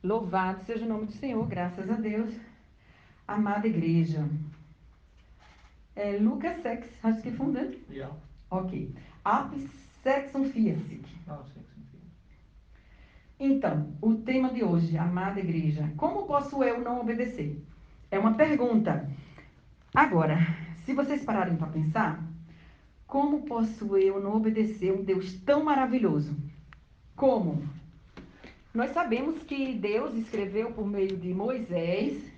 Louvado seja o nome do Senhor, graças a Deus. Amada igreja. Lucas 6, hast du gefunden? Ja. Ok. Ab 46. Ah, 46. Então, o tema de hoje, amada igreja, como posso eu não obedecer? É uma pergunta. Agora, se vocês pararem para pensar, como posso eu não obedecer um Deus tão maravilhoso? Como? Nós sabemos que Deus escreveu por meio de Moisés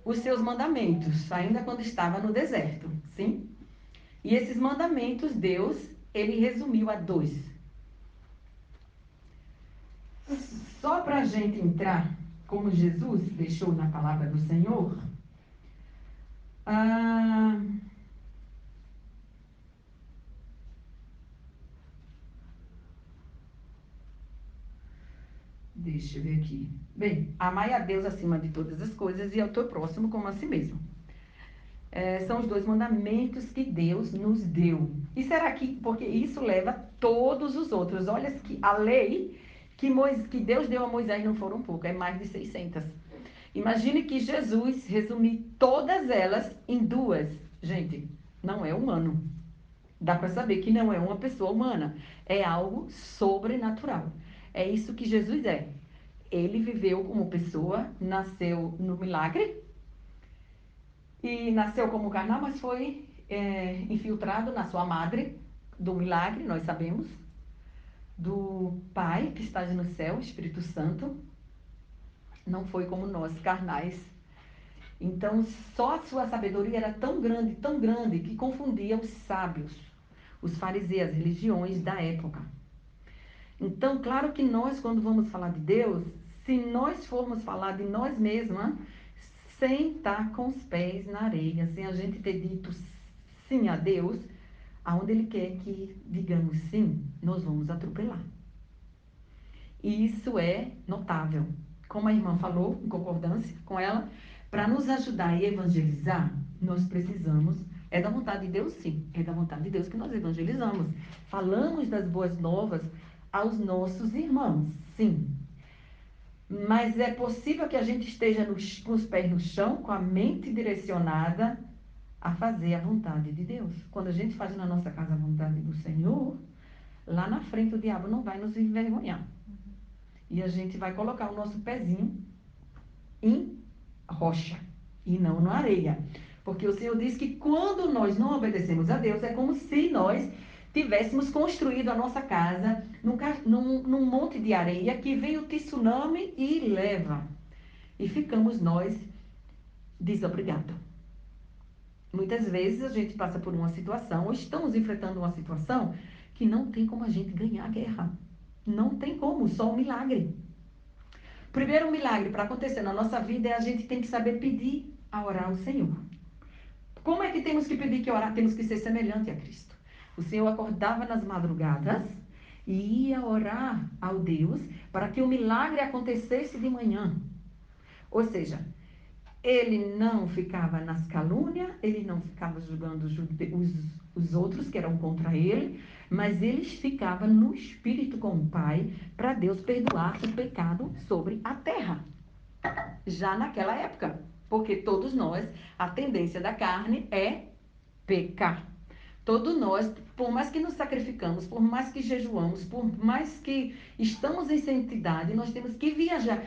os seus mandamentos, ainda quando estava no deserto, sim? E esses mandamentos, Deus, ele resumiu a 2. Só para a gente entrar, como Jesus deixou na palavra do Senhor, deixa eu ver aqui. Bem, amai a Deus acima de todas as coisas e ao teu próximo como a si mesmo. São os 2 mandamentos que Deus nos deu. E será que, porque isso leva todos os outros. Olha que a lei que Deus deu a Moisés não foram poucos, é mais de 600. Imagine que Jesus resumiu todas elas em 2. Gente, não é humano. Dá para saber que não é uma pessoa humana. É algo sobrenatural. É isso que Jesus é. Ele viveu como pessoa, nasceu no milagre, e nasceu como carnal, mas foi infiltrado na sua madre, do milagre, nós sabemos, do Pai que está no céu, Espírito Santo. Não foi como nós, carnais. Então, só a sua sabedoria era tão grande, que confundia os sábios, os fariseus, as religiões da época. Então, claro que nós, quando vamos falar de Deus, se nós formos falar de nós mesmas, sem estar com os pés na areia, sem a gente ter dito sim a Deus, aonde Ele quer que digamos sim, nós vamos atropelar. E isso é notável. Como a irmã falou, em concordância com ela, para nos ajudar a evangelizar, nós precisamos, é da vontade de Deus sim, é da vontade de Deus que nós evangelizamos. Falamos das boas novas aos nossos irmãos, sim. Mas é possível que a gente esteja com os pés no chão, com a mente direcionada a fazer a vontade de Deus. Quando a gente faz na nossa casa a vontade do Senhor, lá na frente o diabo não vai nos envergonhar. E a gente vai colocar o nosso pezinho em rocha e não na areia. Porque o Senhor diz que quando nós não obedecemos a Deus, é como se nós tivéssemos construído a nossa casa num monte de areia que vem o tsunami e leva. E ficamos nós desobrigados. Muitas vezes a gente passa por uma situação, ou estamos enfrentando uma situação que não tem como a gente ganhar a guerra. Não tem como, só um milagre. Primeiro milagre para acontecer na nossa vida é a gente tem que saber pedir a orar ao Senhor. Como é que temos que pedir que orar? Temos que ser semelhante a Cristo. O Senhor acordava nas madrugadas e ia orar ao Deus para que o milagre acontecesse de manhã. Ou seja, ele não ficava nas calúnias, ele não ficava julgando os outros que eram contra ele, mas ele ficava no espírito com o Pai para Deus perdoar o pecado sobre a terra. Já naquela época, porque todos nós, a tendência da carne é pecar. Todos nós, por mais que nos sacrificamos, por mais que jejuamos, por mais que estamos em santidade, nós temos que vigiar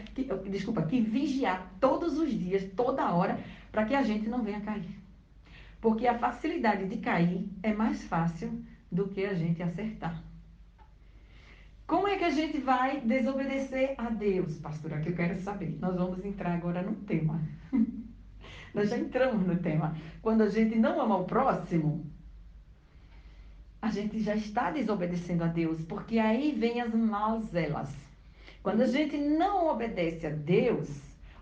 todos os dias, toda hora, para que a gente não venha cair. Porque a facilidade de cair é mais fácil do que a gente acertar. Como é que a gente vai desobedecer a Deus, pastora? Que eu quero saber. Nós vamos entrar agora no tema. Nós já entramos no tema. Quando a gente não ama o próximo, a gente já está desobedecendo a Deus, porque aí vem as mazelas. Quando a gente não obedece a Deus,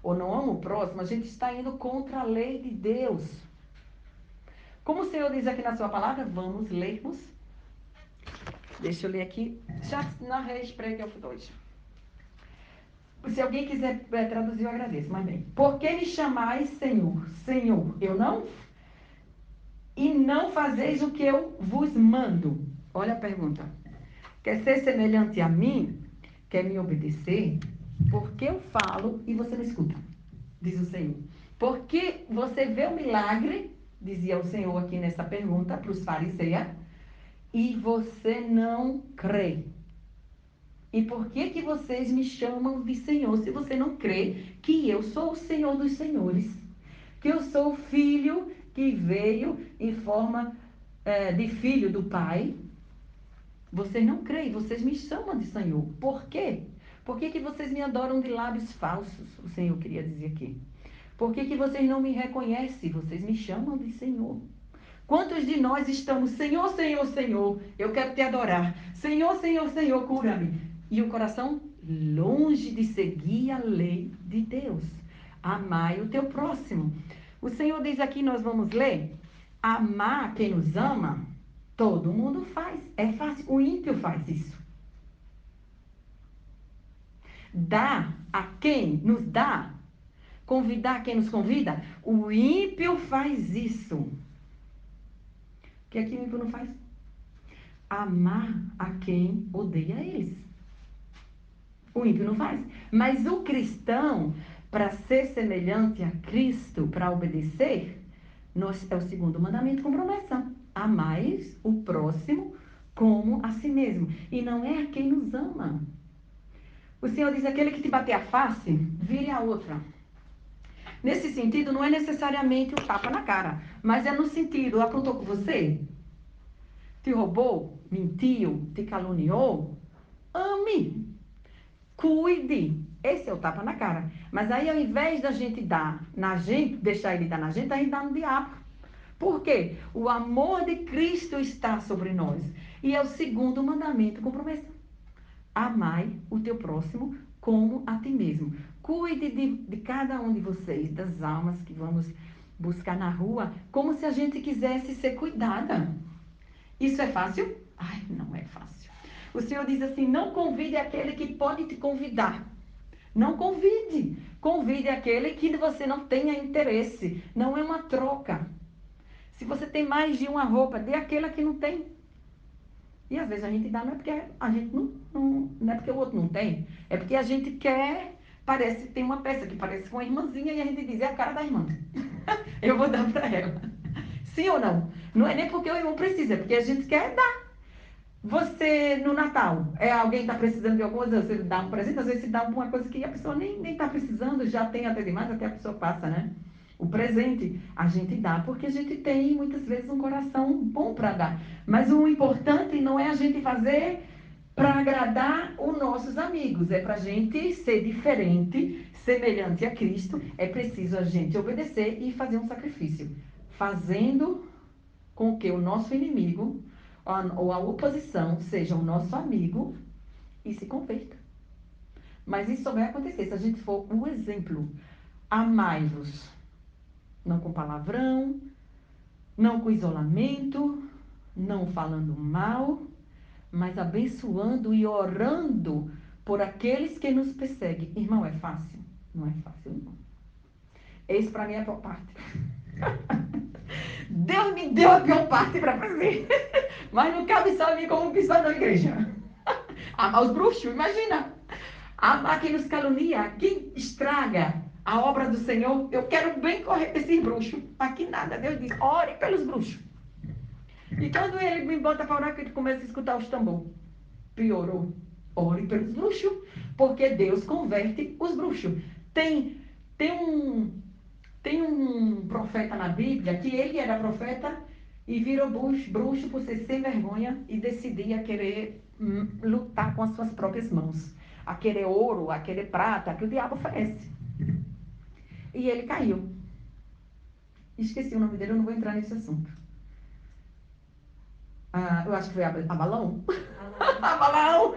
ou não ama o próximo, a gente está indo contra a lei de Deus. Como o Senhor diz aqui na sua palavra, vamos lermos. Deixa eu ler aqui. Já narrei, espregue auf Deutsch. Se alguém quiser traduzir, eu agradeço, mas bem. Por que me chamais Senhor? Senhor, eu não? E não fazeis o que eu vos mando. Olha a pergunta. Quer ser semelhante a mim? Quer me obedecer? porque eu falo e você não escuta, diz o Senhor. Porque você vê o milagre, dizia o Senhor aqui nessa pergunta para os fariseus, e você não crê. E por que vocês me chamam de Senhor se você não crê que eu sou o Senhor dos senhores? Que eu sou o filho que veio em forma de filho do Pai? Vocês não creem, vocês me chamam de Senhor. Por quê? Por que vocês me adoram de lábios falsos? O Senhor queria dizer aqui. Por que vocês não me reconhecem? Vocês me chamam de Senhor. Quantos de nós estamos, Senhor, Senhor, Senhor, eu quero te adorar. Senhor, Senhor, Senhor, cura-me. E o coração longe de seguir a lei de Deus. Amai o teu próximo. O Senhor diz aqui, nós vamos ler, amar quem nos ama, todo mundo faz. É fácil, o ímpio faz isso. Dar a quem nos dá, convidar quem nos convida, o ímpio faz isso. O que é que o ímpio não faz? Amar a quem odeia eles. O ímpio não faz. Mas o cristão, para ser semelhante a Cristo, para obedecer, é o segundo mandamento com promessa. Amais o próximo como a si mesmo. E não é a quem nos ama. O Senhor diz, aquele que te bater a face, vire a outra. Nesse sentido, não é necessariamente o tapa na cara, mas é no sentido, aprontou com você? Te roubou? Mentiu? Te caluniou? Ame. Cuide. Esse é o tapa na cara. Mas aí, ao invés da gente dar na gente, deixar ele dar na gente, a gente dá no diabo. Por quê? O amor de Cristo está sobre nós. E é o segundo mandamento com promessa. Amai o teu próximo como a ti mesmo. Cuide de cada um de vocês, das almas que vamos buscar na rua, como se a gente quisesse ser cuidada. Isso é fácil? Ai, não é fácil. O Senhor diz assim, não convide aquele que pode te convidar. Não convide. Convide aquele que você não tenha interesse. Não é uma troca. Se você tem mais de uma roupa, dê aquela que não tem. E às vezes a gente dá, não é porque a gente não é porque o outro não tem. É porque a gente quer, tem uma peça que parece com uma irmãzinha e a gente diz, é a cara da irmã. Eu vou dar para ela. Sim ou não? Não é nem porque o irmão precisa, é porque a gente quer dar. Você, no Natal, alguém está precisando de alguma coisa, você dá um presente, às vezes você dá uma coisa que a pessoa nem está precisando, já tem até demais, até a pessoa passa, né? O presente a gente dá porque a gente tem, muitas vezes, um coração bom para dar. Mas o importante não é a gente fazer para agradar os nossos amigos, é para a gente ser diferente, semelhante a Cristo, é preciso a gente obedecer e fazer um sacrifício. Fazendo com que o nosso inimigo ou a oposição seja o nosso amigo e se converta. Mas isso só vai acontecer se a gente for o exemplo. Amai-vos. Não com palavrão, não com isolamento, não falando mal, mas abençoando e orando por aqueles que nos perseguem. Irmão, é fácil? Não é fácil, irmão. Esse para mim é a pior parte. Deus me deu a pior parte para fazer. Mas não cabe só a mim como bispo da igreja. Amar os bruxos, imagina. Amar quem nos calunia, quem estraga a obra do Senhor. Eu quero bem correr desses bruxos. Aqui nada. Deus diz, ore pelos bruxos. E quando ele me bota para orar, que ele começa a escutar os tambores. Piorou. Ore pelos bruxos. Porque Deus converte os bruxos. Tem um profeta na Bíblia que ele era profeta e virou bruxo por ser sem vergonha e decidia querer lutar com as suas próprias mãos. A querer ouro, a querer prata, que o diabo oferece. E ele caiu. Esqueci o nome dele, eu não vou entrar nesse assunto. Eu acho que foi Abalão. Abalão!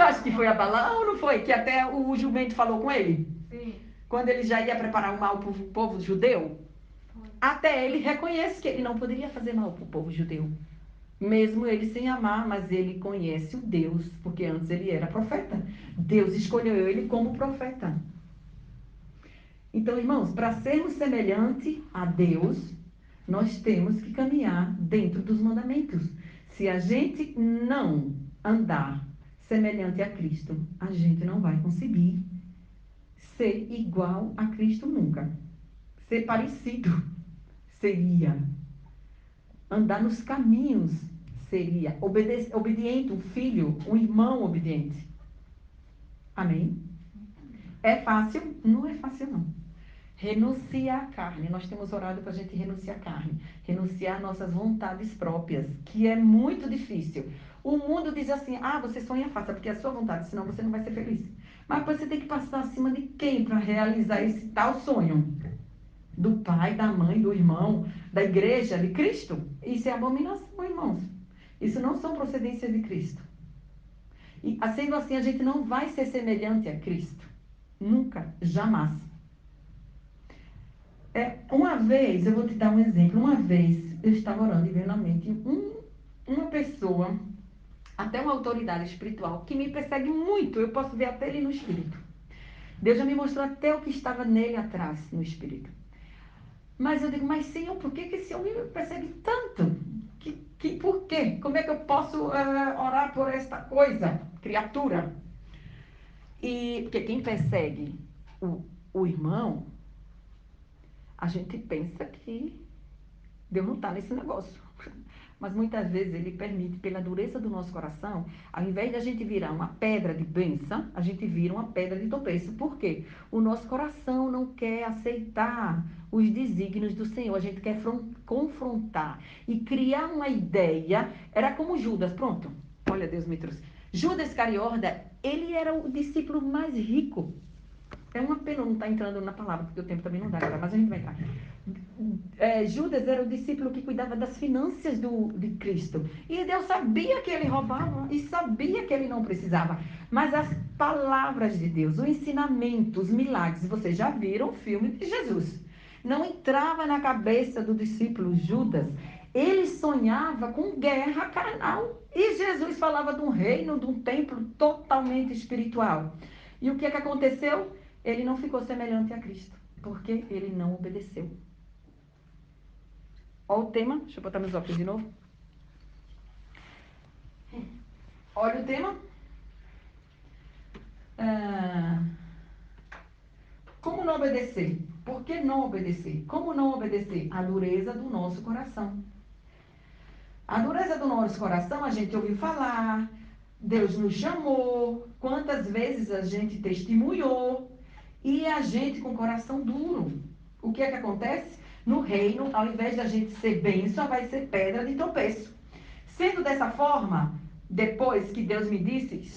Acho que foi Abalão, não foi? Que até o jumento falou com ele. Sim. Quando ele já ia preparar o mal para o povo judeu. Até ele reconhece que ele não poderia fazer mal para o povo judeu. Mesmo ele sem amar, mas ele conhece o Deus, porque antes ele era profeta. Deus escolheu ele como profeta. Então, irmãos, para sermos semelhantes a Deus, nós temos que caminhar dentro dos mandamentos. Se a gente não andar semelhante a Cristo, a gente não vai conseguir ser igual a Cristo nunca. Ser parecido seria. Andar nos caminhos seria. Obediente, um filho, um irmão obediente. Amém? É fácil? Não é fácil, não. Renunciar à carne. Nós temos orado para a gente renunciar à carne. Renunciar às nossas vontades próprias, que é muito difícil. O mundo diz assim, você sonha, faça, porque é a sua vontade, senão você não vai ser feliz. Mas você tem que passar acima de quem para realizar esse tal sonho? Do pai, da mãe, do irmão, da igreja, de Cristo? Isso é abominação, irmãos. Isso não são procedências de Cristo. E sendo assim, a gente não vai ser semelhante a Cristo. Nunca, jamais. Uma vez, eu vou te dar um exemplo. Uma vez, eu estava orando e veio na mente uma pessoa, até uma autoridade espiritual, que me persegue muito. Eu posso ver até ele no espírito. Deus já me mostrou até o que estava nele atrás, no espírito. Mas eu digo, mas Senhor, por que esse homem me persegue tanto? Por quê? Como é que eu posso orar por esta coisa, criatura? Porque quem persegue o irmão, a gente pensa que Deus não está nesse negócio. Mas muitas vezes ele permite, pela dureza do nosso coração, ao invés de a gente virar uma pedra de bênção, a gente vira uma pedra de tropeço. Por quê? O nosso coração não quer aceitar os desígnios do Senhor. A gente quer confrontar e criar uma ideia. Era como Judas, pronto. Olha, Deus me trouxe. Judas Iscariote, ele era o discípulo mais rico. É uma pena não estar entrando na palavra, porque o tempo também não dá agora, mas a gente vai entrar. Judas era o discípulo que cuidava das finanças de Cristo. E Deus sabia que ele roubava e sabia que ele não precisava. Mas as palavras de Deus, o ensinamento, os milagres, vocês já viram o filme de Jesus. Não entrava na cabeça do discípulo Judas. Ele sonhava com guerra carnal. E Jesus falava de um reino, de um templo totalmente espiritual. E o que é que aconteceu? Ele não ficou semelhante a Cristo, porque ele não obedeceu. Olha o tema, deixa eu botar meus óculos de novo. Olha o tema. Como não obedecer? Por que não obedecer? Como não obedecer? A dureza do nosso coração. A dureza do nosso coração, a gente ouviu falar, Deus nos chamou, quantas vezes a gente testemunhou, e a gente com o coração duro. O que é que acontece? No reino, ao invés da gente ser bênção, vai ser pedra de tropeço. Sendo dessa forma, depois que Deus me disse,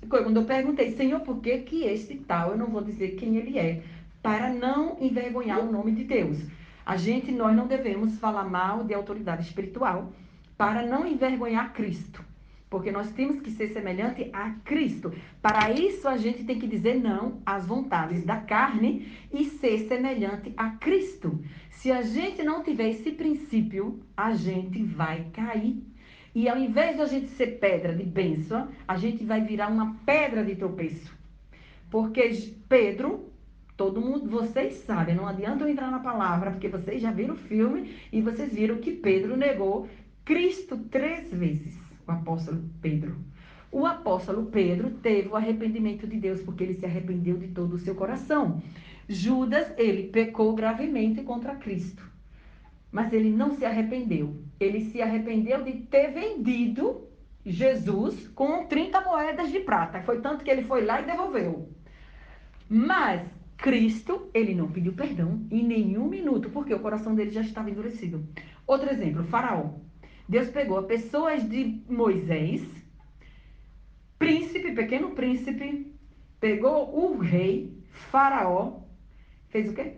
quando eu perguntei, Senhor, por que esse tal, eu não vou dizer quem ele é, para não envergonhar o nome de Deus. Nós não devemos falar mal de autoridade espiritual para não envergonhar Cristo. Porque nós temos que ser semelhante a Cristo. Para isso, a gente tem que dizer não às vontades da carne e ser semelhante a Cristo. Se a gente não tiver esse princípio, a gente vai cair. E ao invés de a gente ser pedra de bênção, a gente vai virar uma pedra de tropeço. Porque Pedro, todo mundo, vocês sabem, não adianta eu entrar na palavra, porque vocês já viram o filme e vocês viram que Pedro negou Cristo 3 vezes, o apóstolo Pedro. O apóstolo Pedro teve o arrependimento de Deus, porque ele se arrependeu de todo o seu coração. Judas, ele pecou gravemente contra Cristo. Mas ele não se arrependeu. Ele se arrependeu de ter vendido Jesus com 30 moedas de prata. Foi tanto que ele foi lá e devolveu. Mas Cristo, ele não pediu perdão em nenhum minuto, porque o coração dele já estava endurecido. Outro exemplo, Faraó. Deus pegou pessoas de Moisés, príncipe, pequeno príncipe, pegou o rei, Faraó, fez o quê?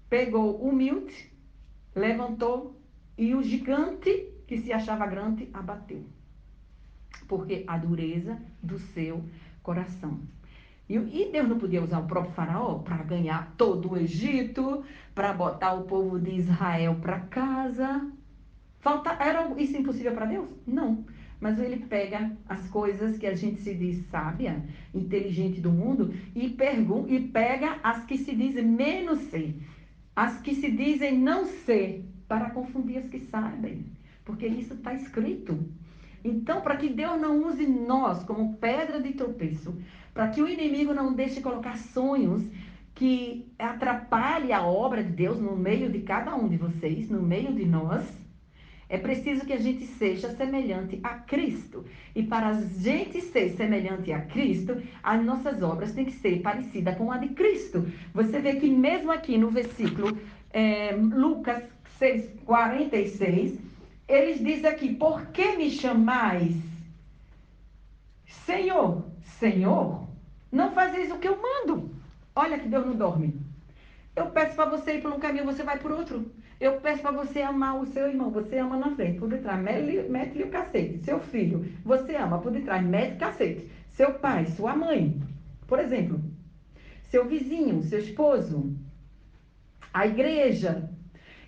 Pegou humilde, levantou e o gigante que se achava grande abateu. Porque a dureza do seu coração. E Deus não podia usar o próprio faraó para ganhar todo o Egito, para botar o povo de Israel para casa. Era isso impossível para Deus? Não. Mas ele pega as coisas que a gente se diz sábia, inteligente do mundo, e pega as que se dizem menos ser, as que se dizem não ser, para confundir as que sabem. Porque isso está escrito. Então, para que Deus não use nós como pedra de tropeço, para que o inimigo não deixe colocar sonhos que atrapalhem a obra de Deus no meio de cada um de vocês, no meio de nós, é preciso que a gente seja semelhante a Cristo. E para a gente ser semelhante a Cristo, as nossas obras têm que ser parecidas com a de Cristo. Você vê que mesmo aqui no versículo Lucas 6:46, eles dizem aqui: por que me chamais Senhor, Senhor? Não fazeis o que eu mando. Olha que Deus não dorme. Eu peço para você ir por um caminho, você vai por outro. Eu peço para você amar o seu irmão, você ama na frente, por detrás, mete-lhe o cacete. Seu filho, você ama por detrás, mete o cacete. Seu pai, sua mãe, por exemplo, seu vizinho, seu esposo, a igreja.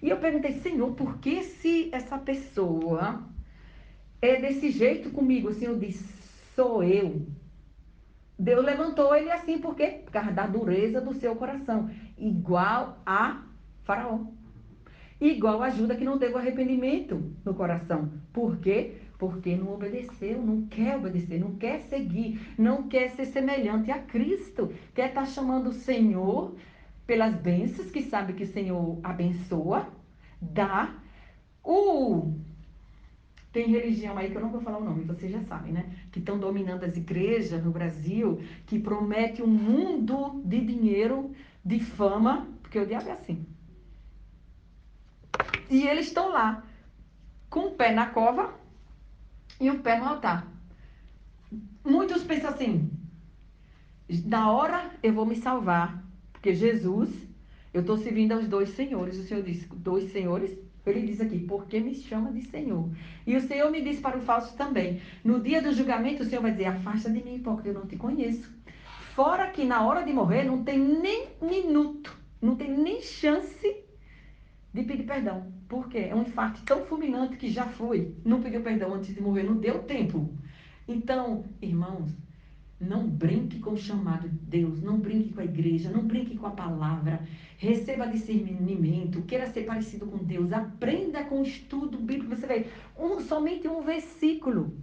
E eu perguntei, Senhor, por que se essa pessoa é desse jeito comigo? O Senhor disse, sou eu. Deus levantou ele assim, por quê? Por causa da dureza do seu coração. Igual a Faraó. Igual a Judas que não teve arrependimento no coração. Por quê? Porque não obedeceu, não quer obedecer, não quer seguir, não quer ser semelhante a Cristo. Quer estar chamando o Senhor pelas bênçãos, que sabe que o Senhor abençoa, dá. Tem religião aí que eu não vou falar o nome, vocês já sabem, né? Que estão dominando as igrejas no Brasil, que promete um mundo de dinheiro, de fama, porque o diabo é assim. E eles estão lá, com o pé na cova e o pé no altar. Muitos pensam assim, na hora eu vou me salvar, porque Jesus, eu estou servindo aos dois senhores. O Senhor disse, dois senhores, ele diz aqui, porque me chama de Senhor. E o Senhor me disse para o falso também, no dia do julgamento o Senhor vai dizer, afasta de mim, porque eu não te conheço. Fora que na hora de morrer não tem nem minuto, não tem nem chance de pedir perdão. Por quê? É um infarto tão fulminante que já foi. Não pediu perdão antes de morrer, não deu tempo. Então, irmãos, não brinque com o chamado de Deus, não brinque com a igreja, não brinque com a palavra. Receba discernimento, queira ser parecido com Deus, aprenda com o estudo bíblico. Você vê, somente um versículo.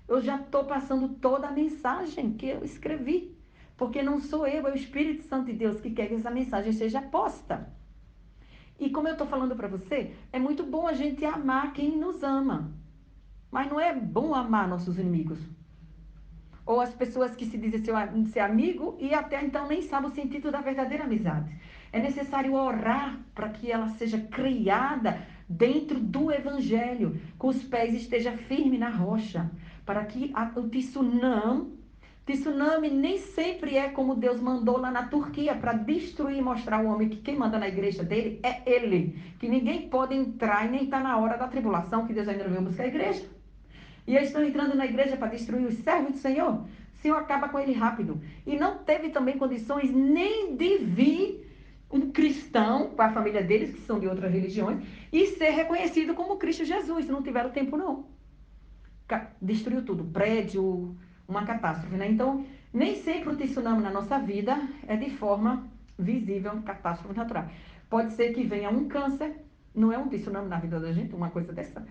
Eu já estou passando toda a mensagem que eu escrevi. Porque não sou eu, é o Espírito Santo de Deus que quer que essa mensagem seja posta. E como eu estou falando para você, é muito bom a gente amar quem nos ama. Mas não é bom amar nossos inimigos. Ou as pessoas que se dizem ser amigo e até então nem sabem o sentido da verdadeira amizade. É necessário orar para que ela seja criada dentro do Evangelho, com os pés estejam firmes na rocha, para que o tsunami nem sempre é como Deus mandou lá na Turquia, para destruir e mostrar ao homem que quem manda na igreja dele é ele, que ninguém pode entrar e nem está na hora da tribulação, que Deus ainda não veio buscar a igreja. E eles estão entrando na igreja para destruir os servos do Senhor. O Senhor acaba com ele rápido. E não teve também condições nem de vir um cristão para a família deles, que são de outras religiões, e ser reconhecido como Cristo Jesus. Não tiveram tempo, não. Destruiu tudo. Prédio, uma catástrofe, né? Então, nem sempre o tsunami na nossa vida é de forma visível, catástrofe natural. Pode ser que venha um câncer, não é um tsunami na vida da gente, uma coisa dessa.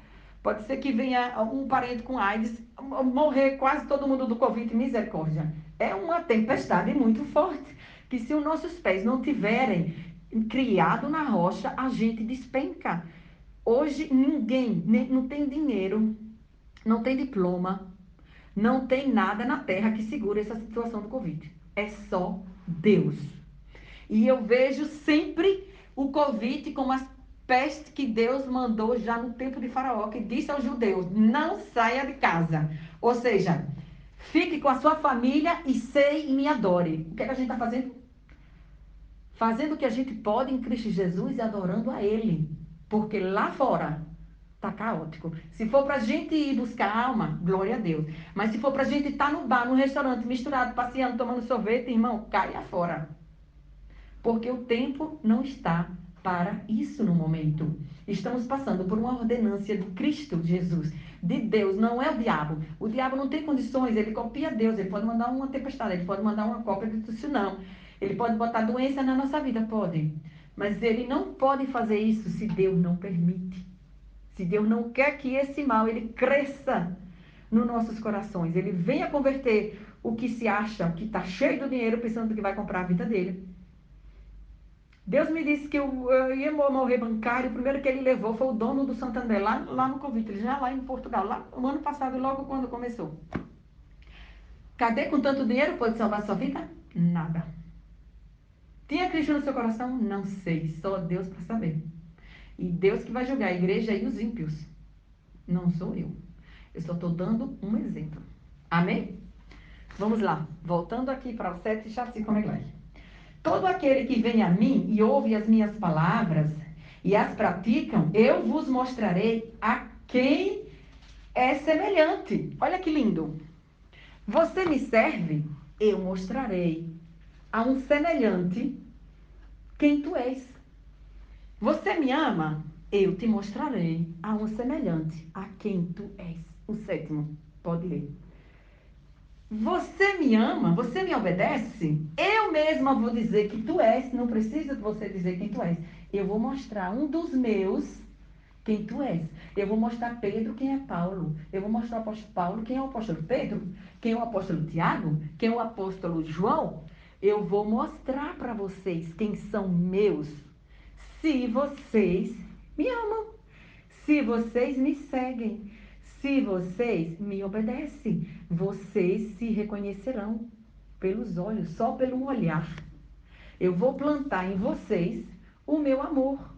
Pode ser que venha um parente com AIDS, morrer quase todo mundo do Covid, misericórdia. É uma tempestade muito forte, que se os nossos pés não tiverem criado na rocha, a gente despenca. Hoje ninguém, não tem dinheiro, não tem diploma, não tem nada na terra que segure essa situação do Covid. É só Deus. E eu vejo sempre o Covid como as peste que Deus mandou já no tempo de Faraó, que disse aos judeus, não saia de casa. Ou seja, fique com a sua família e sei e me adore. O que é que a gente está fazendo? Fazendo o que a gente pode em Cristo Jesus e adorando a Ele. Porque lá fora está caótico. Se for para a gente ir buscar alma, glória a Deus. Mas se for para a gente estar no bar, no restaurante, misturado, passeando, tomando sorvete, irmão, caia fora. Porque o tempo não está para isso no momento. Estamos passando por uma ordenância de Cristo Jesus, de Deus, não é o diabo. O diabo não tem condições, ele copia Deus, ele pode mandar uma tempestade, ele pode mandar uma cópia de tsunami, ele pode botar doença na nossa vida, pode. Mas ele não pode fazer isso se Deus não permite. Se Deus não quer que esse mal ele cresça nos nossos corações. Ele vem a converter o que se acha, o que está cheio do dinheiro, pensando que vai comprar a vida dele. Deus me disse que eu ia morrer bancário. O primeiro que ele levou foi o dono do Santander, lá no Convite, ele já lá em Portugal, lá no ano passado, logo quando começou. Cadê com tanto dinheiro? Pode salvar sua vida? Nada. Tinha Cristo no seu coração? Não sei, só Deus para saber. E Deus que vai julgar a igreja e os ímpios. Não sou eu. Eu só estou dando um exemplo. Amém? Vamos lá. Voltando aqui para o 7, chassi, como é que vai? Todo aquele que vem a mim e ouve as minhas palavras e as praticam, eu vos mostrarei a quem é semelhante. Olha que lindo. Você me serve, eu mostrarei a um semelhante quem tu és. Você me ama, eu te mostrarei a um semelhante a quem tu és. O 7, pode ler. Você me ama, você me obedece, eu mesma vou dizer que tu és, não precisa de você dizer quem tu és. Eu vou mostrar um dos meus quem tu és. Eu vou mostrar Pedro quem é Paulo. Eu vou mostrar o apóstolo Paulo quem é o apóstolo Pedro, quem é o apóstolo Tiago, quem é o apóstolo João. Eu vou mostrar para vocês quem são meus, se vocês me amam, se vocês me seguem, se vocês me obedecem. Vocês se reconhecerão pelos olhos, só pelo olhar. Eu vou plantar em vocês o meu amor.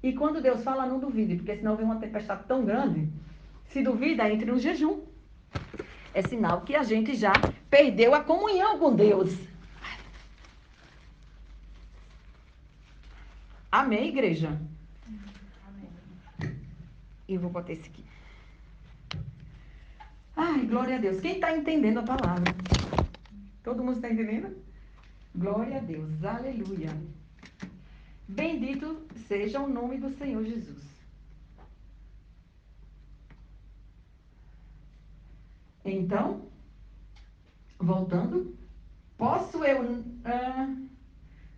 E quando Deus fala, não duvide, porque senão vem uma tempestade tão grande. Se duvida, entre no jejum. É sinal que a gente já perdeu a comunhão com Deus. Amém, igreja? Amém. E eu vou botar esse aqui. Ai, glória a Deus. Quem está entendendo a palavra? Todo mundo está entendendo? Glória a Deus. Aleluia. Bendito seja o nome do Senhor Jesus. Então, voltando, posso eu...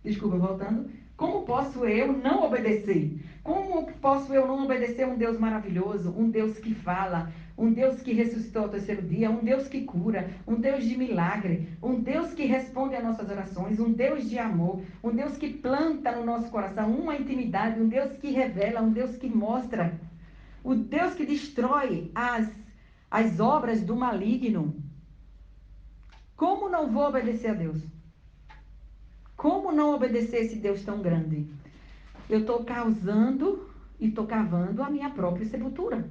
desculpa, voltando. Como posso eu não obedecer? Como posso eu não obedecer a um Deus maravilhoso, um Deus que fala, um Deus que ressuscitou ao terceiro dia, um Deus que cura, um Deus de milagre, um Deus que responde às nossas orações, um Deus de amor, um Deus que planta no nosso coração uma intimidade, um Deus que revela, um Deus que mostra, o Deus que destrói as obras do maligno. Como não vou obedecer a Deus? Como não obedecer esse Deus tão grande? Eu estou causando e estou cavando a minha própria sepultura.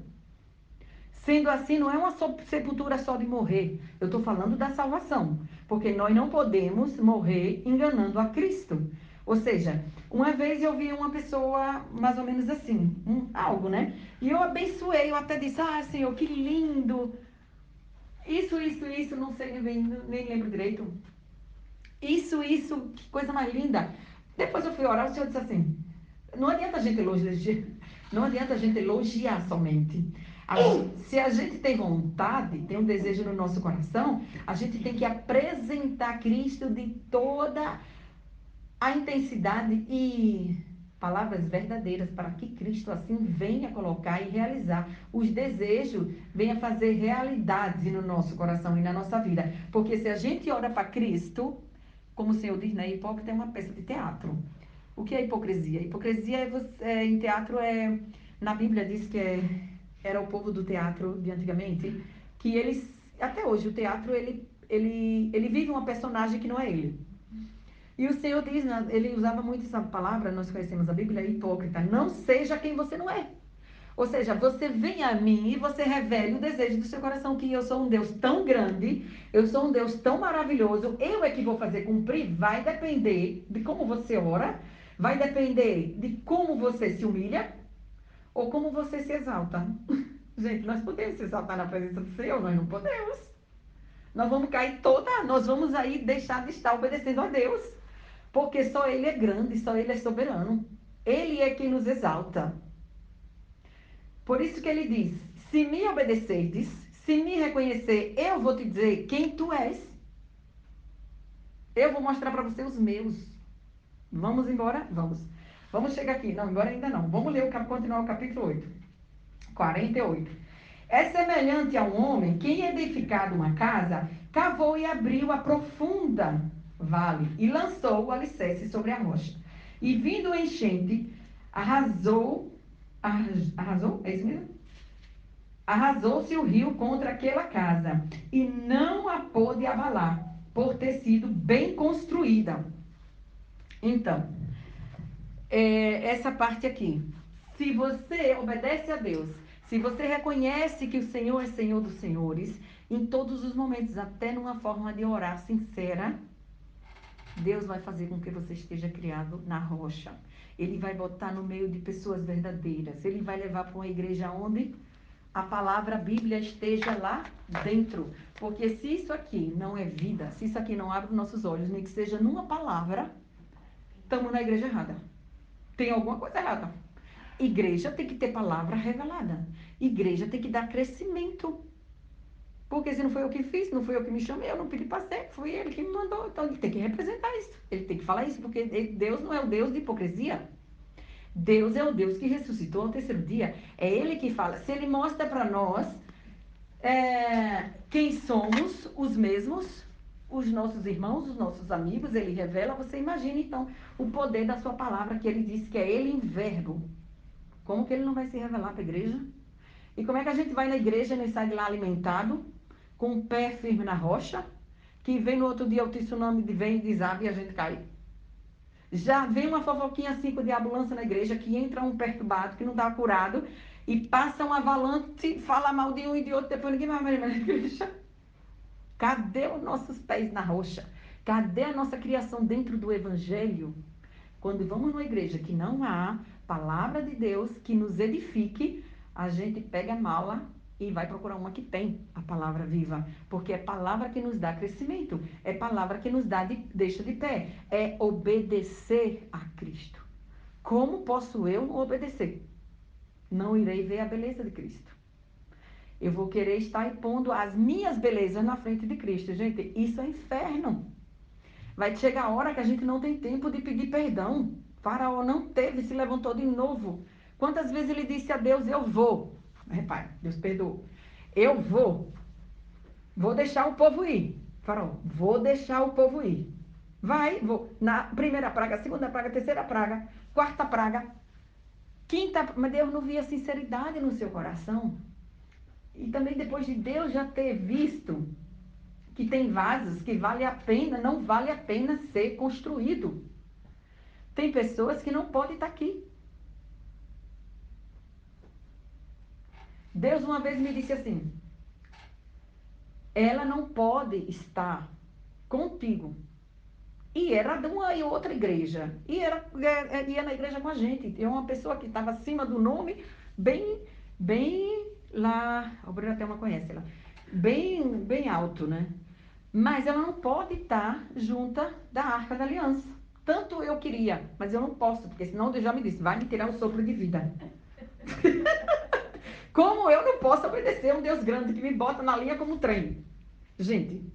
Sendo assim, não é uma sepultura só de morrer. Eu estou falando da salvação. Porque nós não podemos morrer enganando a Cristo. Ou seja, uma vez eu vi uma pessoa mais ou menos assim, algo, né? E eu abençoei, eu até disse, Senhor, que lindo. Isso, não sei, nem lembro direito. Isso, que coisa mais linda. Depois eu fui orar, o Senhor disse assim, não adianta a gente elogiar, não adianta a gente elogiar somente. Se a gente tem vontade, tem um desejo no nosso coração, a gente tem que apresentar Cristo de toda a intensidade e palavras verdadeiras para que Cristo assim venha colocar e realizar os desejos, venha fazer realidade no nosso coração e na nossa vida. Porque se a gente ora para Cristo, como o Senhor diz, né, hipócrita é uma peça de teatro. O que é hipocrisia? Hipocrisia em teatro na Bíblia diz que era o povo do teatro de antigamente, que eles, até hoje, o teatro, ele vive uma personagem que não é ele. E o Senhor diz, ele usava muito essa palavra, nós conhecemos a Bíblia, hipócrita, não seja quem você não é. Ou seja, você vem a mim e você revela o desejo do seu coração, que eu sou um Deus tão grande, eu sou um Deus tão maravilhoso, eu é que vou fazer cumprir, vai depender de como você ora, vai depender de como você se humilha ou como você se exalta. Gente, nós podemos se exaltar na presença do Senhor, nós não podemos. Nós vamos cair nós vamos aí deixar de estar obedecendo a Deus, porque só Ele é grande, só Ele é soberano. Ele é quem nos exalta. Por isso que ele diz, se me obedecerdes, se me reconhecer, eu vou te dizer quem tu és. Eu vou mostrar para você os meus. Vamos embora? Vamos. Vamos chegar aqui. Não, embora ainda não. Vamos ler continuar o capítulo 8. 48. É semelhante a um homem que, edificado uma casa, cavou e abriu a profunda vale e lançou o alicerce sobre a rocha. E vindo o enchente, arrasou? É isso mesmo? Arrasou-se o rio contra aquela casa e não a pôde abalar, por ter sido bem construída. Então, essa parte aqui. Se você obedece a Deus, se você reconhece que o Senhor é Senhor dos senhores, em todos os momentos, até numa forma de orar sincera, Deus vai fazer com que você esteja criado na rocha. Ele vai botar no meio de pessoas verdadeiras. Ele vai levar para uma igreja onde a palavra, a Bíblia esteja lá dentro. Porque se isso aqui não é vida, se isso aqui não abre os nossos olhos, nem que seja numa palavra, estamos na igreja errada. Tem alguma coisa errada. Igreja tem que ter palavra revelada. Igreja tem que dar crescimento. Porque se não foi eu que fiz, não foi eu que me chamei, eu não pedi para ser, foi ele que me mandou. Então ele tem que representar isso. Ele tem que falar isso, porque Deus não é o Deus de hipocrisia. Deus é o Deus que ressuscitou ao terceiro dia. É Ele que fala. Se Ele mostra para nós quem somos, os mesmos, os nossos irmãos, os nossos amigos, Ele revela. Você imagina, então, o poder da sua palavra, que Ele disse que é Ele em verbo. Como que Ele não vai se revelar para a igreja? E como é que a gente vai na igreja e sai de lá alimentado, com o pé firme na rocha, que vem no outro dia o tsunami vem e desabe e a gente cai? Já vem uma fofoquinha assim com o diabo lança na igreja, que entra um perturbado, que não está curado, e passa um avalanche, fala mal de um e de outro, depois ninguém mais na igreja. Cadê os nossos pés na rocha? Cadê a nossa criação dentro do evangelho? Quando vamos numa igreja que não há palavra de Deus que nos edifique, a gente pega a mala e vai procurar uma que tem a palavra viva. Porque é palavra que nos dá crescimento. É palavra que nos deixa de pé. É obedecer a Cristo. Como posso eu não obedecer? Não irei ver a beleza de Cristo. Eu vou querer estar impondo as minhas belezas na frente de Cristo. Gente, isso é inferno. Vai chegar a hora que a gente não tem tempo de pedir perdão. Faraó não teve, se levantou de novo. Quantas vezes ele disse a Deus, eu vou. Repare, Deus perdoou. Eu vou deixar o povo ir. Faraó, vou deixar o povo ir. Vai, vou. Na primeira praga, segunda praga, terceira praga, quarta praga, quinta, mas Deus não via sinceridade no seu coração. E também depois de Deus já ter visto que tem vasos que vale a pena, não vale a pena ser construído. Tem pessoas que não podem estar aqui. Deus uma vez me disse assim, ela não pode estar contigo. E era de uma e outra igreja. Ia na igreja com a gente. É uma pessoa que estava acima do nome, bem lá, a Bruna Thelma conhece ela, bem alto, né? Mas ela não pode estar junta da Arca da Aliança. Tanto eu queria, mas eu não posso, porque senão Deus já me disse, vai me tirar o sopro de vida. Como eu não posso obedecer a um Deus grande que me bota na linha como um trem? Gente,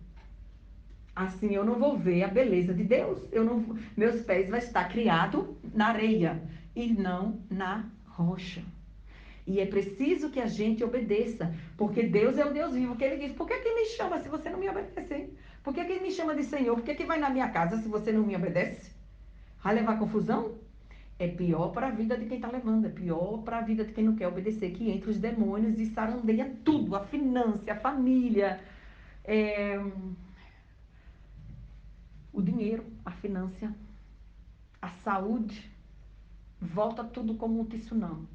assim eu não vou ver a beleza de Deus. Meus pés vão estar criados na areia e não na rocha. E é preciso que a gente obedeça, porque Deus é o Deus vivo, que Ele diz, por que me chama se você não me obedecer? Por que me chama de Senhor? Por que vai na minha casa se você não me obedece? Vai levar confusão? É pior para a vida de quem está levando, é pior para a vida de quem não quer obedecer, que entra os demônios e sarandeia tudo, a finança, a família, o dinheiro, a finança, a saúde, volta tudo como um tsunami.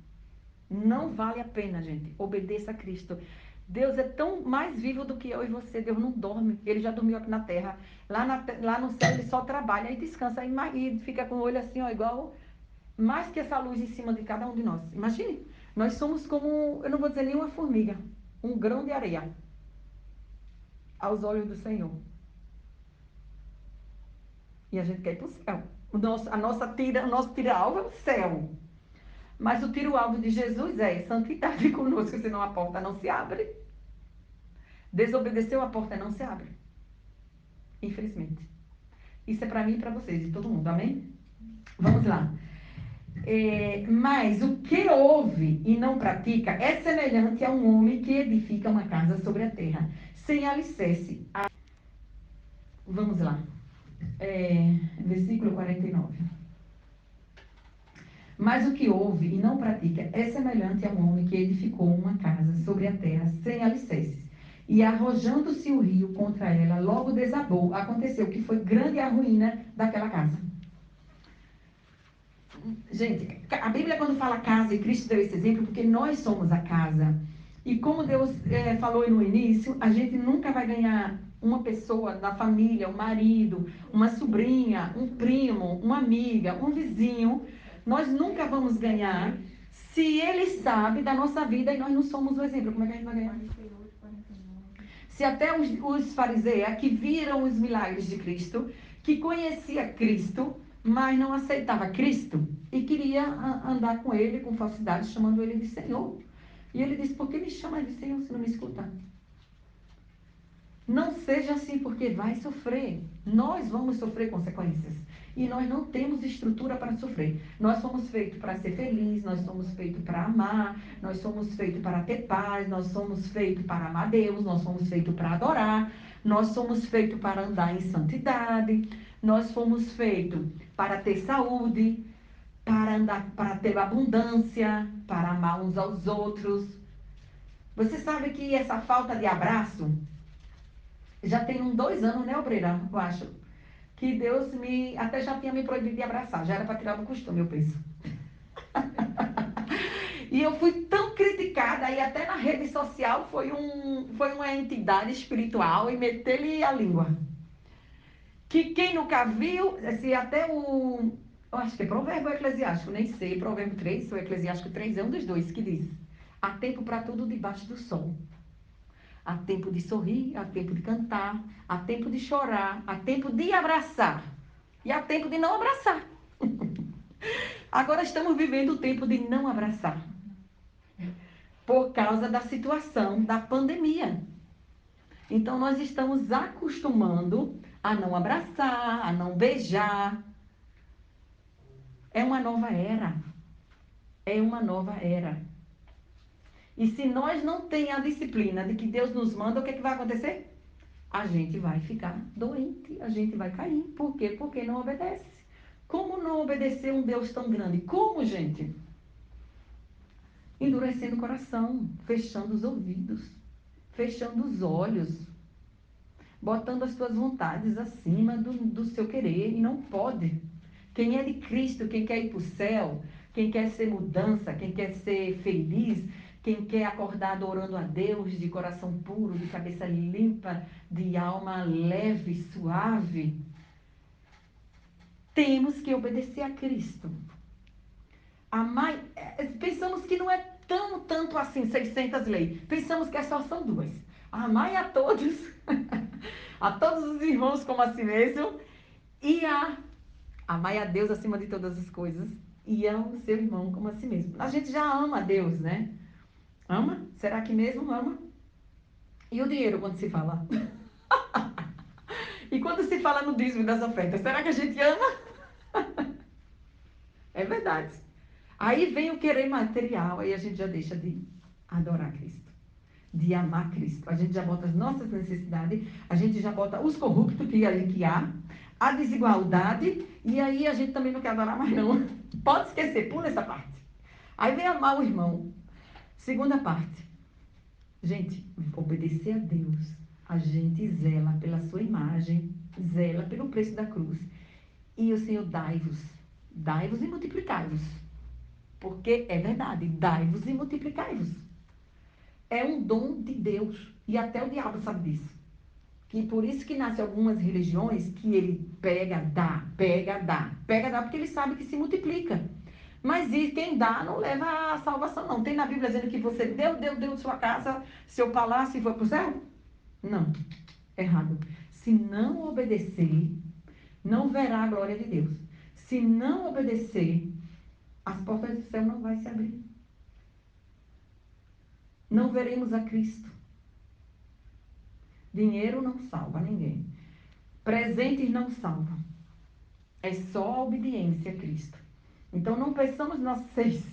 Não vale a pena, gente. Obedeça a Cristo. Deus é tão mais vivo do que eu e você. Deus não dorme. Ele já dormiu aqui na terra. Lá no céu ele só trabalha e descansa. E fica com o olho assim, ó, igual mais que essa luz em cima de cada um de nós. Imagine. Nós somos como, eu não vou dizer nem uma formiga, um grão de areia aos olhos do Senhor. E a gente quer ir para o céu. O nosso tira-alvo é o céu. Mas o tiro-alvo de Jesus é santidade conosco, senão a porta não se abre. Desobedeceu, a porta não se abre. Infelizmente. Isso é para mim e para vocês, e todo mundo, amém? Vamos lá. Mas o que ouve e não pratica é semelhante a um homem que edifica uma casa sobre a terra, sem alicerce. Vamos lá. Versículo 49. Mas o que ouve e não pratica é semelhante a um homem que edificou uma casa sobre a terra sem alicerces. E arrojando-se o rio contra ela, logo desabou. Aconteceu que foi grande a ruína daquela casa. Gente, a Bíblia quando fala casa, e Cristo deu esse exemplo, porque nós somos a casa. E como Deus falou no início, a gente nunca vai ganhar uma pessoa da família, um marido, uma sobrinha, um primo, uma amiga, um vizinho. Nós nunca vamos ganhar se ele sabe da nossa vida e nós não somos o exemplo. Como é que a gente vai ganhar? Se até os fariseus que viram os milagres de Cristo, que conhecia Cristo, mas não aceitava Cristo e queria andar com ele com falsidade, chamando ele de Senhor. E ele disse, por que me chama de Senhor se não me escuta? Não seja assim, porque vai sofrer. Nós vamos sofrer consequências. E nós não temos estrutura para sofrer. Nós somos feitos para ser felizes, nós somos feitos para amar, nós somos feitos para ter paz, nós somos feitos para amar Deus, nós somos feitos para adorar, nós somos feitos para andar em santidade, nós fomos feitos para ter saúde, para andar, para ter abundância, para amar uns aos outros. Você sabe que essa falta de abraço já tem uns 2 anos, né, obreira? Eu acho. Que Deus até já tinha me proibido de abraçar. Já era para tirar do costume, eu penso. E eu fui tão criticada, e até na rede social foi uma entidade espiritual e meteu-lhe a língua. Que quem nunca viu, se até eu acho que é Provérbio ou Eclesiástico, nem sei, Provérbio 3 ou Eclesiástico 3, é um dos dois que diz: há tempo para tudo debaixo do sol. Há tempo de sorrir, há tempo de cantar, há tempo de chorar, há tempo de abraçar e há tempo de não abraçar. Agora estamos vivendo o tempo de não abraçar por causa da situação da pandemia. Então nós estamos acostumando a não abraçar, a não beijar. É uma nova era. É uma nova era. E se nós não temos a disciplina de que Deus nos manda, o que, é que vai acontecer? A gente vai ficar doente, a gente vai cair. Por quê? Porque não obedece. Como não obedecer um Deus tão grande? Como, gente? Endurecendo o coração, fechando os ouvidos, fechando os olhos, botando as suas vontades acima do seu querer, e não pode. Quem é de Cristo, quem quer ir para o céu, quem quer ser mudança, quem quer ser feliz, quem quer acordar adorando a Deus de coração puro, de cabeça limpa, de alma leve, suave, temos que obedecer a Cristo. Pensamos que não é tanto assim, 600 leis. Pensamos que só são 2. Amai a todos, a todos os irmãos como a si mesmo, e amai a Deus acima de todas as coisas, e ao seu irmão como a si mesmo. A gente já ama a Deus, né? Ama? Será que mesmo ama? E o dinheiro quando se fala? E quando se fala no dízimo das ofertas, será que a gente ama? É verdade. Aí vem o querer material, aí a gente já deixa de adorar Cristo, de amar Cristo. A gente já bota as nossas necessidades, a gente já bota os corruptos que há, a desigualdade, e aí a gente também não quer adorar mais não. Pode esquecer, pula essa parte. Aí vem amar o irmão. Segunda parte. Gente, obedecer a Deus. A gente zela pela sua imagem, zela pelo preço da cruz. E o Senhor dai-vos e multiplicai-vos. Porque é verdade, dai-vos e multiplicai-vos. É um dom de Deus. E até o diabo sabe disso. Que por isso que nascem algumas religiões que ele pega, dá, porque ele sabe que se multiplica. Mas quem dá não leva a salvação, não. Tem na Bíblia dizendo que você deu sua casa, seu palácio e foi para o céu? Não. Errado. Se não obedecer, não verá a glória de Deus. Se não obedecer, as portas do céu não vão se abrir. Não veremos a Cristo. Dinheiro não salva ninguém. Presentes não salvam. É só a obediência a Cristo. Então, não pensamos nas 600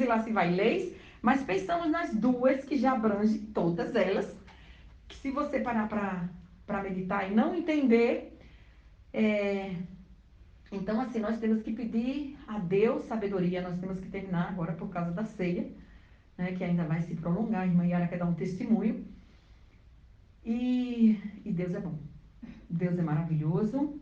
e lá se vai leis, mas pensamos nas duas que já abrangem todas elas, que se você parar para meditar e não entender, então assim, nós temos que pedir a Deus sabedoria, nós temos que terminar agora por causa da ceia, né, que ainda vai se prolongar, a irmã Yara quer dar um testemunho, e Deus é bom, Deus é maravilhoso,